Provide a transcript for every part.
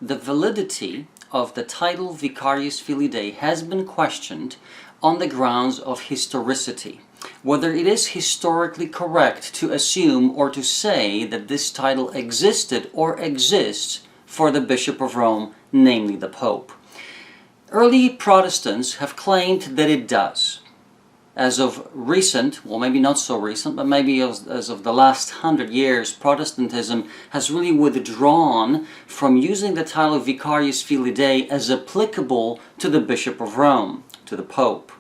the validity of the title Vicarivs Filii Dei has been questioned on the grounds of historicity. Whether it is historically correct to assume or to say that this title existed or exists for the Bishop of Rome, namely the Pope. Early Protestants have claimed that it does. As of recent, well maybe not so recent, but maybe as of the last 100 years, Protestantism has really withdrawn from using the title Vicarivs Filii Dei as applicable to the Bishop of Rome, to the Pope.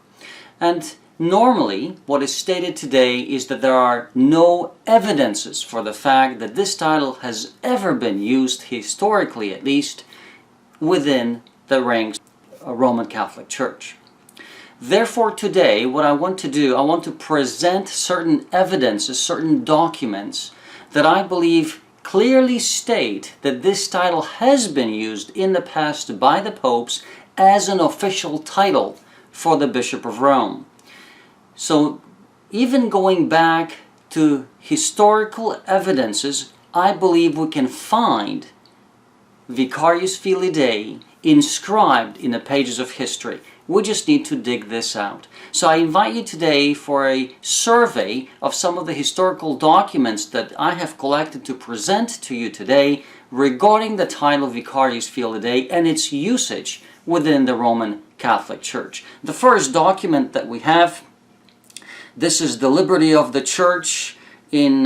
And normally, what is stated today is that there are no evidences for the fact that this title has ever been used, historically at least, within the ranks of the Roman Catholic Church. Therefore today, what I want to do, I want to present certain evidences, certain documents that I believe clearly state that this title has been used in the past by the popes as an official title for the Bishop of Rome. So even going back to historical evidences, I believe we can find Vicarivs Filii Dei inscribed in the pages of history. We just need to dig this out. So I invite you today for a survey of some of the historical documents that I have collected to present to you today regarding the title Vicarivs Filii Dei and its usage within the Roman Catholic Church. The first document that we have, this is the liberty of the Church in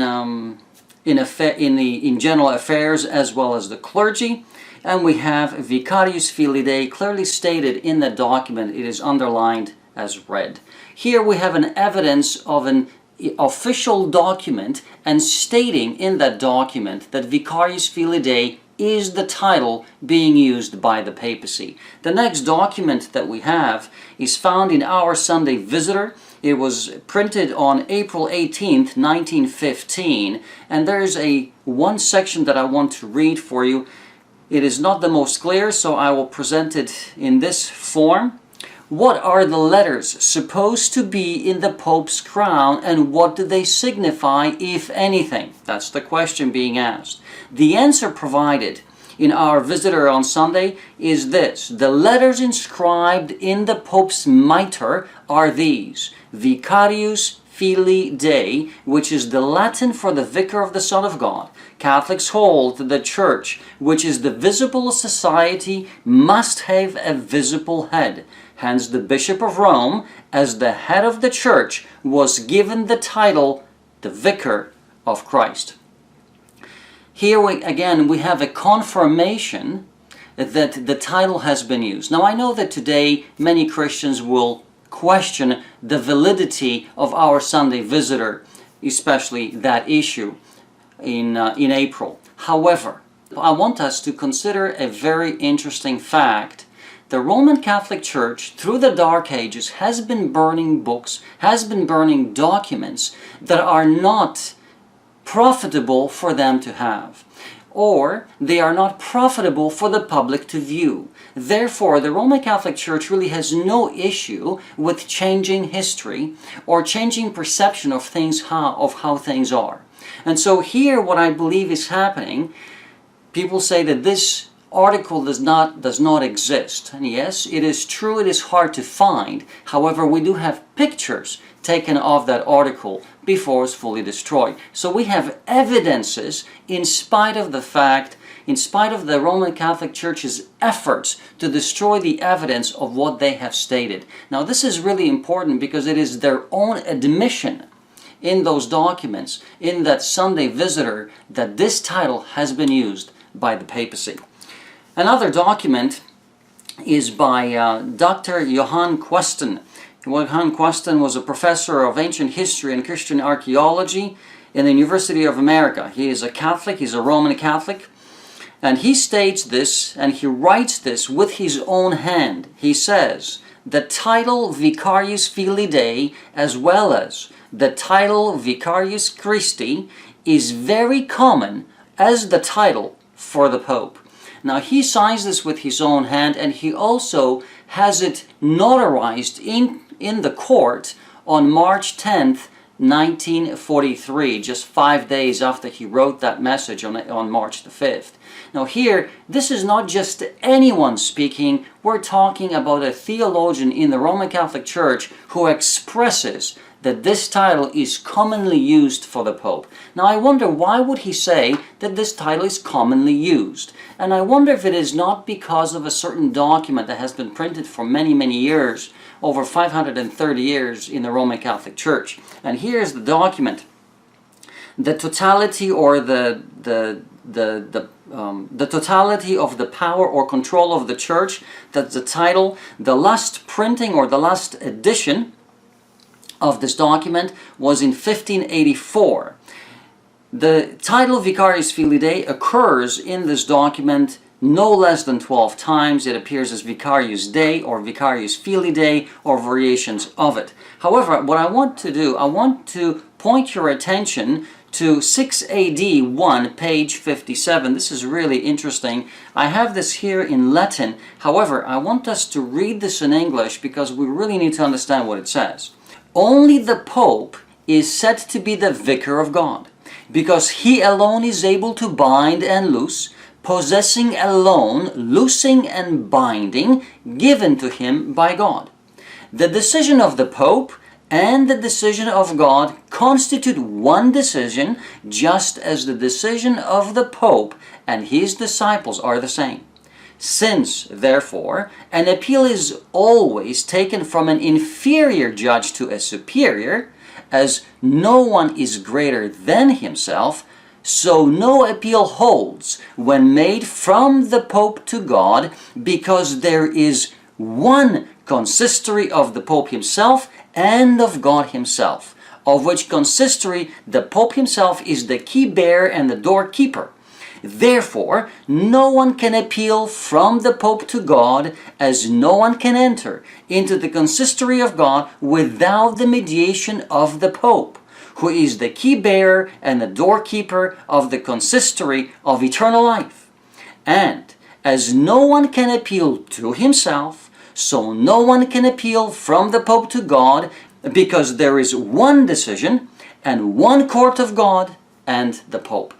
general affairs as well as the clergy. And we have Vicarivs Filii Dei clearly stated in the document. It is underlined as red. Here we have an evidence of an official document and stating in that document that Vicarivs Filii Dei is the title being used by the papacy. The next document that we have is found in Our Sunday Visitor. It was printed on April 18th, 1915, and there's one section that I want to read for you. It is not the most clear, so I will present it in this form. What are the letters supposed to be in the Pope's crown, and what do they signify, if anything? That's the question being asked. The answer provided in Our Visitor on Sunday is this. The letters inscribed in the Pope's mitre are these: Vicarivs Filii Dei, which is the Latin for the Vicar of the Son of God. Catholics hold that the Church, which is the visible society, must have a visible head. Hence the Bishop of Rome, as the head of the Church, was given the title the Vicar of Christ. Here again we have a confirmation that the title has been used. Now I know that today many Christians will question the validity of Our Sunday Visitor, especially that issue in April. However, I want us to consider a very interesting fact. The Roman Catholic Church, through the Dark Ages, has been burning books, has been burning documents that are not profitable for them to have, or they are not profitable for the public to view. Therefore, the Roman Catholic Church really has no issue with changing history or changing perception of things, of how things are. And so here what I believe is happening, people say that this article does not exist. And yes, it is true, it is hard to find. However, we do have pictures taken of that article before it's fully destroyed. So we have evidences in spite of the fact, in spite of the Roman Catholic Church's efforts to destroy the evidence of what they have stated. Now this is really important because it is their own admission in those documents, in that Sunday Visitor, that this title has been used by the papacy. Another document is by Dr. Johann Questen. Johann Questen was a professor of ancient history and Christian archaeology in the University of America. He is a Catholic, he's a Roman Catholic, and he states this, and he writes this with his own hand. He says, the title Vicarivs Filii Dei, as well as the title Vicarius Christi, is very common as the title for the Pope. Now he signs this with his own hand, and he also has it notarized in the court on March 10th, 1943, just 5 days after he wrote that message on March the 5th. Now here, this is not just anyone speaking. We're talking about a theologian in the Roman Catholic Church who expresses that this title is commonly used for the Pope. Now I wonder, why would he say that this title is commonly used? And I wonder if it is not because of a certain document that has been printed for many, many years, over 530 years in the Roman Catholic Church. And here's the document. The totality or the totality of the power or control of the Church, that's the title. The last printing or the last edition of this document was in 1584. The title Vicarivs Filii Dei occurs in this document no less than 12 times. It appears as Vicarivs Dei or Vicarivs Filii Dei or variations of it. However, what I want to do, I want to point your attention to 6 AD 1, page 57. This is really interesting. I have this here in Latin. However, I want us to read this in English because we really need to understand what it says. Only the Pope is said to be the Vicar of God, because he alone is able to bind and loose, possessing alone, loosing and binding, given to him by God. The decision of the Pope and the decision of God constitute one decision, just as the decision of the Pope and his disciples are the same. Since, therefore, an appeal is always taken from an inferior judge to a superior, as no one is greater than himself, so no appeal holds when made from the Pope to God, because there is one consistory of the Pope himself and of God himself, of which consistory the Pope himself is the key bearer and the doorkeeper. Therefore, no one can appeal from the Pope to God, as no one can enter into the consistory of God without the mediation of the Pope, who is the key bearer and the doorkeeper of the consistory of eternal life. And as no one can appeal to himself, so no one can appeal from the Pope to God, because there is one decision and one court of God and the Pope.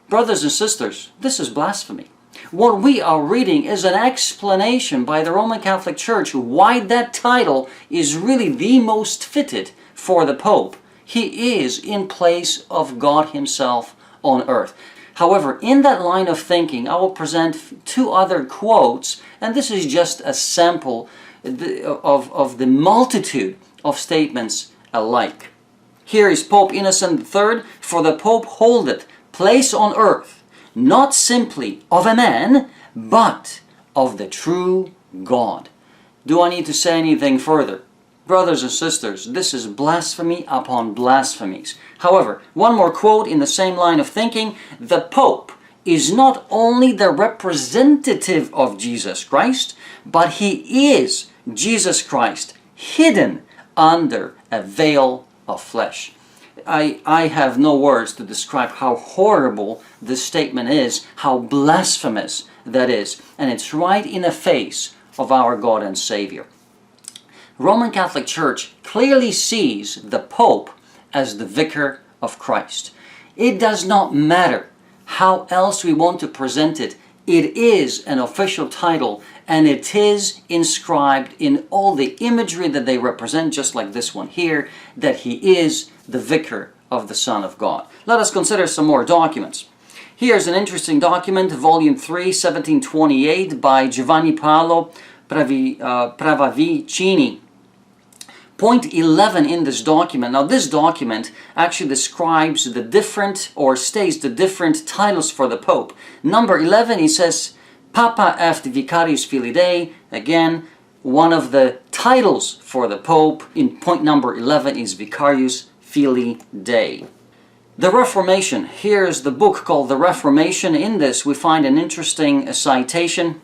Brothers and sisters, this is blasphemy. What we are reading is an explanation by the Roman Catholic Church why that title is really the most fitted for the Pope. He is in place of God himself on earth. However, in that line of thinking, I will present two other quotes, and this is just a sample of the multitude of statements alike. Here is Pope Innocent III, "For the Pope holdeth place on earth, not simply of a man, but of the true God." Do I need to say anything further? Brothers and sisters, this is blasphemy upon blasphemies. However, one more quote in the same line of thinking. The Pope is not only the representative of Jesus Christ, but he is Jesus Christ hidden under a veil of flesh. I have no words to describe how horrible this statement is, how blasphemous that is, and it's right in the face of our God and Savior. Roman Catholic Church clearly sees the Pope as the Vicar of Christ. It does not matter how else we want to present it. It is an official title, and it is inscribed in all the imagery that they represent, just like this one here, that he is the Vicar of the Son of God. Let us consider some more documents. Here's an interesting document, Volume 3, 1728, by Giovanni Paolo Pravavicini. Point 11 in this document. Now this document actually describes the different, or states the different titles for the Pope. Number 11, he says, Papa est Vicarivs Filii Dei. Again, one of the titles for the Pope in point number 11 is Vicarivs Filii Dei. The Reformation. Here's the book called The Reformation. In this we find an interesting citation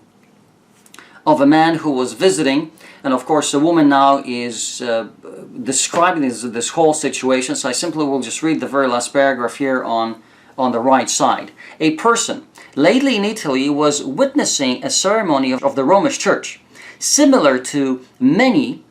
of a man who was visiting, and of course a woman now is describing this whole situation, so I simply will just read the very last paragraph here on the right side. A person lately in Italy was witnessing a ceremony of the Romish Church, similar to many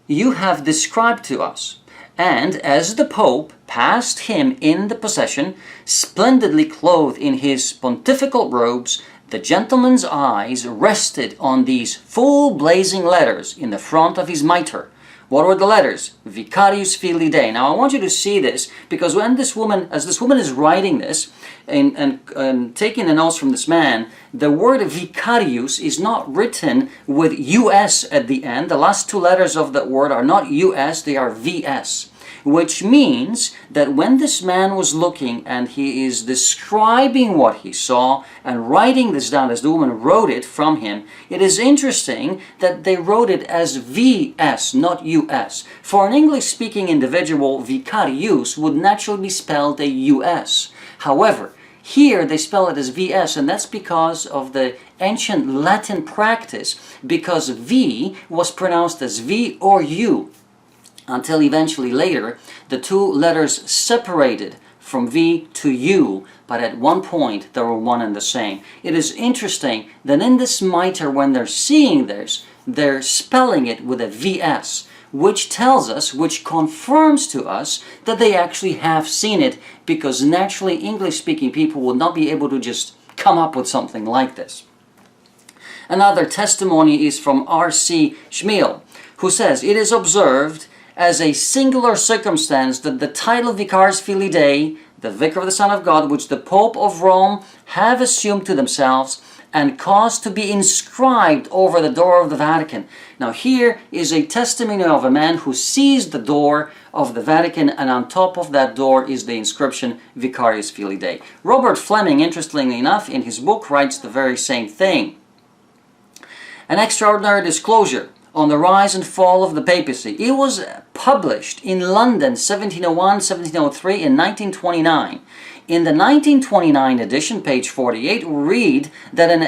you have described to us, And as the Pope passed him in the procession, splendidly clothed in his pontifical robes, the gentleman's eyes rested on these full blazing letters in the front of his mitre. What were the letters? Vicarivs Filii Dei. Now I want you to see this, because when this woman, as this woman is writing this and taking the notes from this man, the word vicarius is not written with US at the end. The last two letters of that word are not US, they are VS. Which means that when this man was looking and he is describing what he saw and writing this down as the woman wrote it from him, it is interesting that they wrote it as VS, not US. For an English-speaking individual, vicarius would naturally be spelled a US. However, here they spell it as VS, and that's because of the ancient Latin practice, because V was pronounced as V or U, until eventually later the two letters separated from V to U, but at one point they were one and the same. It is interesting that in this mitre, when they're seeing this, they're spelling it with a VS, which tells us, which confirms to us that they actually have seen it, because naturally English-speaking people would not be able to just come up with something like this. Another testimony is from R.C. Schmiel, who says, "It is observed as a singular circumstance that the title Vicarivs Filii Dei, the Vicar of the Son of God, which the Pope of Rome have assumed to themselves and caused to be inscribed over the door of the Vatican." Now here is a testimony of a man who sees the door of the Vatican, and on top of that door is the inscription Vicarivs Filii Dei. Robert Fleming, interestingly enough, in his book writes the very same thing. An extraordinary disclosure on the rise and fall of the papacy. It was published in London 1701, 1703, and 1929. In the 1929 edition, page 48, we read that an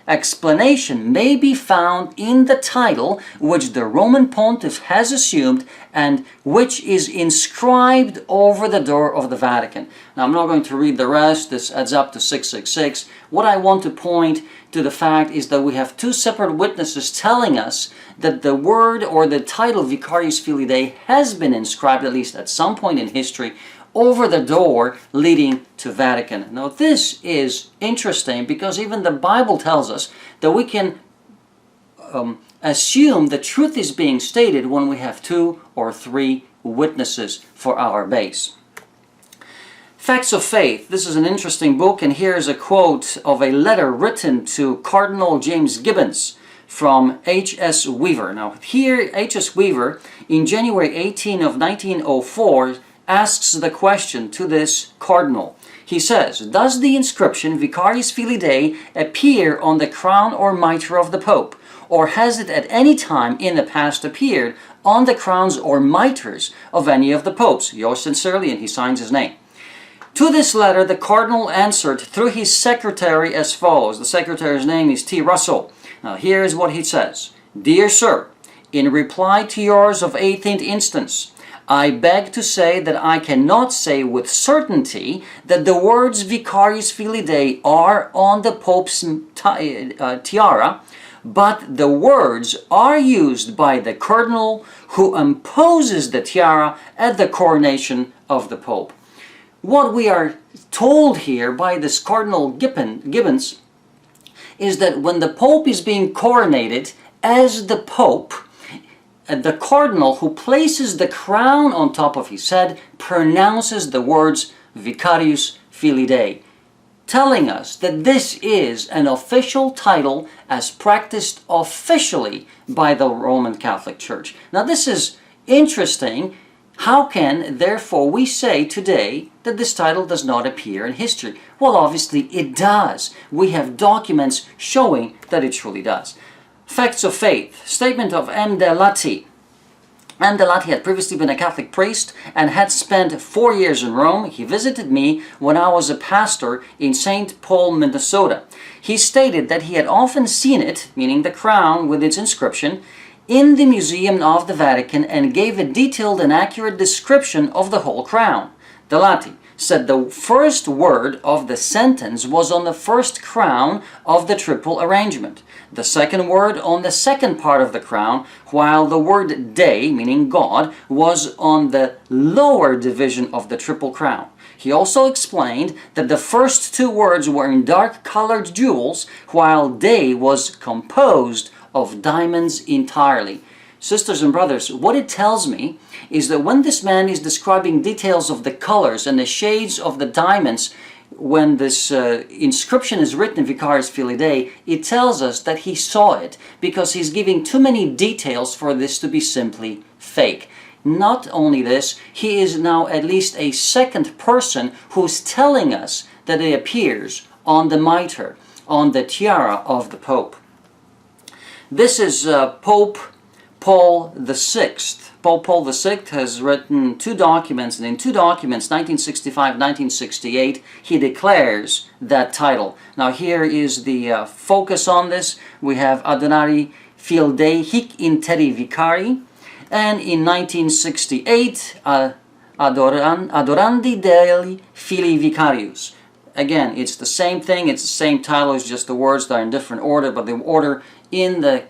explanation may be found in the title which the Roman Pontiff has assumed and which is inscribed over the door of the Vatican. Now I'm not going to read the rest, this adds up to 666. What I want to point to the fact is that we have two separate witnesses telling us that the word or the title Vicarivs Filii Dei has been inscribed, at least at some point in history, over the door leading to Vatican. Now this is interesting, because even the Bible tells us that we can assume the truth is being stated when we have two or three witnesses for our base. Facts of Faith. This is an interesting book, and here is a quote of a letter written to Cardinal James Gibbons from H.S. Weaver. Now here H.S. Weaver in January 18 of 1904 asks the question to this cardinal. He says, "Does the inscription Vicarivs Filii Dei appear on the crown or mitre of the Pope, or has it at any time in the past appeared on the crowns or mitres of any of the popes? Yours sincerely," and he signs his name. To this letter, the cardinal answered through his secretary as follows. The secretary's name is T. Russell. Now here is what he says. "Dear Sir, in reply to yours of 18th instance, I beg to say that I cannot say with certainty that the words Vicarivs Filii Dei are on the Pope's tiara, but the words are used by the cardinal who imposes the tiara at the coronation of the Pope." What we are told here by this Cardinal Gibbons is that when the Pope is being coronated as the Pope, the cardinal who places the crown on top of his head pronounces the words Vicarivs Filii Dei, telling us that this is an official title as practiced officially by the Roman Catholic Church. Now this is interesting. How can, therefore, we say today that this title does not appear in history? Well, obviously it does. We have documents showing that it truly does. Facts of Faith. Statement of M. de Latti. M. de Latti had previously been a Catholic priest and had spent 4 years in Rome. He visited me when I was a pastor in St. Paul, Minnesota. He stated that he had often seen it, meaning the crown with its inscription, in the Museum of the Vatican, and gave a detailed and accurate description of the whole crown. De Latti. said the first word of the sentence was on the first crown of the triple arrangement, the second word on the second part of the crown, while the word Dei, meaning God, was on the lower division of the triple crown. He also explained that the first two words were in dark-colored jewels, while Dei was composed of diamonds entirely. Sisters and brothers, what it tells me is that when this man is describing details of the colors and the shades of the diamonds, when this inscription is written in Vicarivs Filii Dei, it tells us that he saw it, because he's giving too many details for this to be simply fake. Not only this, he is now at least a second person who's telling us that it appears on the mitre, on the tiara of the Pope. This is Pope Paul VI. Pope Paul VI has written two documents, and in two documents, 1965-1968, he declares that title. Now here is the focus on this. We have Adonari Fil Dei hic interi vicari, and in 1968, Adorandi Dei Filii Vicarius. Again, it's the same thing, it's the same title, it's just the words that are in different order, but the order in the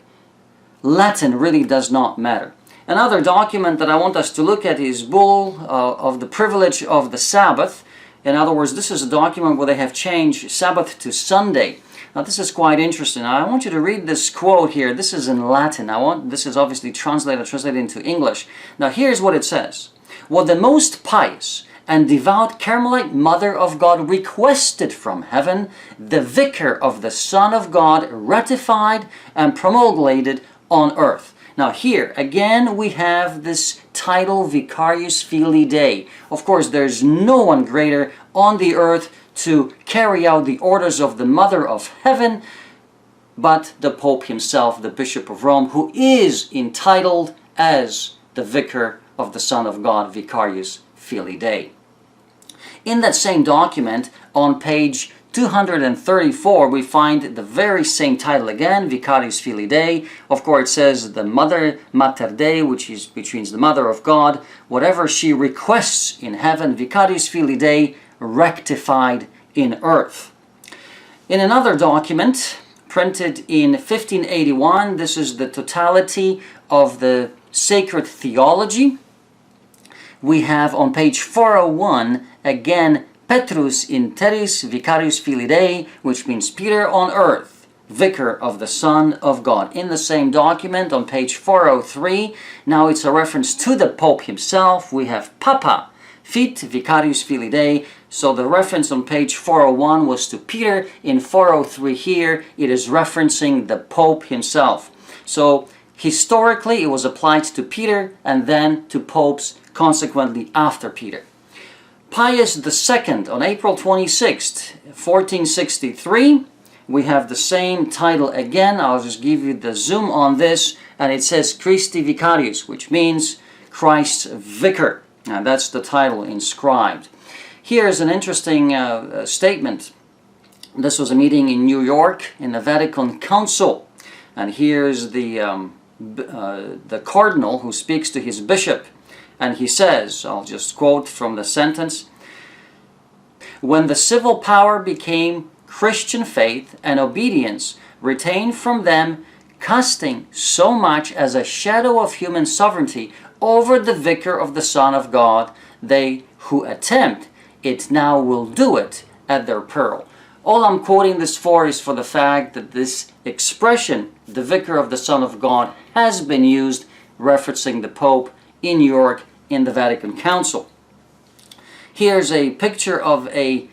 Latin really does not matter. Another document that I want us to look at is Bull of the Privilege of the Sabbath. In other words, this is a document where they have changed Sabbath to Sunday. Now this is quite interesting. Now, I want you to read this quote here. This is in Latin. This is obviously translated into English. Now here's what it says. What the most pious and devout Carmelite Mother of God requested from heaven, the Vicar of the Son of God ratified and promulgated on earth. Now here, again, we have this title, Vicarivs Filii Dei. Of course, there's no one greater on the earth to carry out the orders of the Mother of Heaven, but the Pope himself, the Bishop of Rome, who is entitled as the Vicar of the Son of God, Vicarivs Filii Dei. In that same document, on page 234, we find the very same title again, Vicarivs Filii Dei. Of course, it says the Mother, Mater Dei, which means the Mother of God. Whatever she requests in heaven, Vicarivs Filii Dei, rectified in earth. In another document, printed in 1581, this is the totality of the sacred theology. We have on page 401, again, Petrus in terris Vicarivs Filii Dei, which means Peter on earth, Vicar of the Son of God. In the same document on page 403, now it's a reference to the Pope himself. We have Papa fit Vicarivs Filii Dei. So the reference on page 401 was to Peter. In 403 here, it is referencing the Pope himself. So historically, it was applied to Peter and then to popes consequently after Peter. Pius II, on April 26th, 1463, we have the same title again. I'll just give you the zoom on this, and it says Christi Vicarius, which means Christ's Vicar. Now that's the title inscribed. Here's an interesting statement. This was a meeting in New York in the Vatican Council, and here's the cardinal who speaks to his bishop. And he says, I'll just quote from the sentence, "When the civil power became Christian faith and obedience retained from them, casting so much as a shadow of human sovereignty over the Vicar of the Son of God, they who attempt it now will do it at their peril." All I'm quoting this for is for the fact that this expression, the Vicar of the Son of God, has been used referencing the Pope in New York in the Vatican Council. Here's a picture of an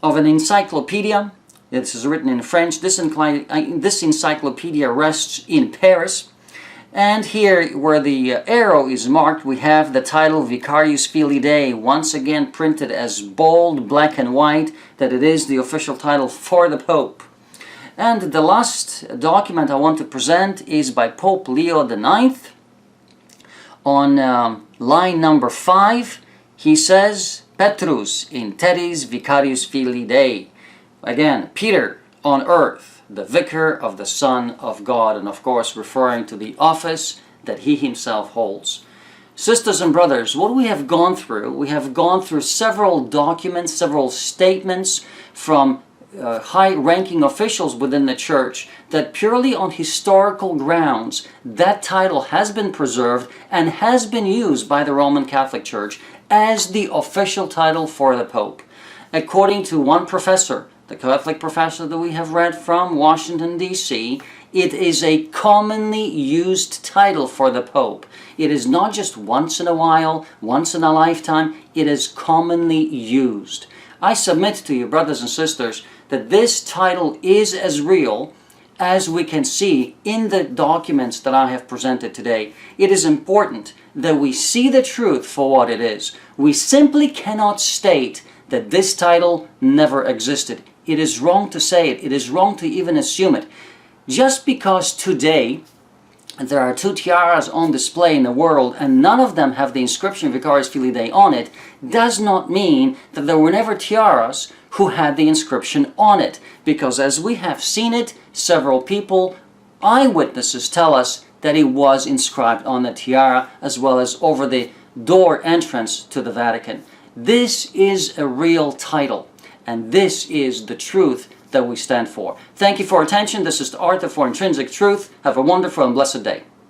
encyclopedia. This is written in French. This encyclopedia rests in Paris. And here, where the arrow is marked, we have the title Vicarivs Filii Dei, once again printed as bold, black and white, that it is the official title for the Pope. And the last document I want to present is by Pope Leo IX. On line number 5, he says, Petrus in terris Vicarivs Filii Dei. Again, Peter on earth, the Vicar of the Son of God, and of course referring to the office that he himself holds. Sisters and brothers, what we have gone through several documents, several statements from high-ranking officials within the church that purely on historical grounds that title has been preserved and has been used by the Roman Catholic Church as the official title for the Pope. According to one professor, the Catholic professor that we have read from Washington, D.C., it is a commonly used title for the Pope. It is not just once in a while, once in a lifetime, it is commonly used. I submit to you, brothers and sisters, that this title is as real as we can see in the documents that I have presented today. It is important that we see the truth for what it is. We simply cannot state that this title never existed. It is wrong to say it. It is wrong to even assume it. Just because today there are 2 tiaras on display in the world and none of them have the inscription Vicarivs Filii Dei on it, does not mean that there were never tiaras who had the inscription on it. Because as we have seen it, several people, eyewitnesses, tell us that it was inscribed on the tiara as well as over the door entrance to the Vatican. This is a real title, and this is the truth that we stand for. Thank you for your attention. This is the Art of For Intrinsic Truth. Have a wonderful and blessed day.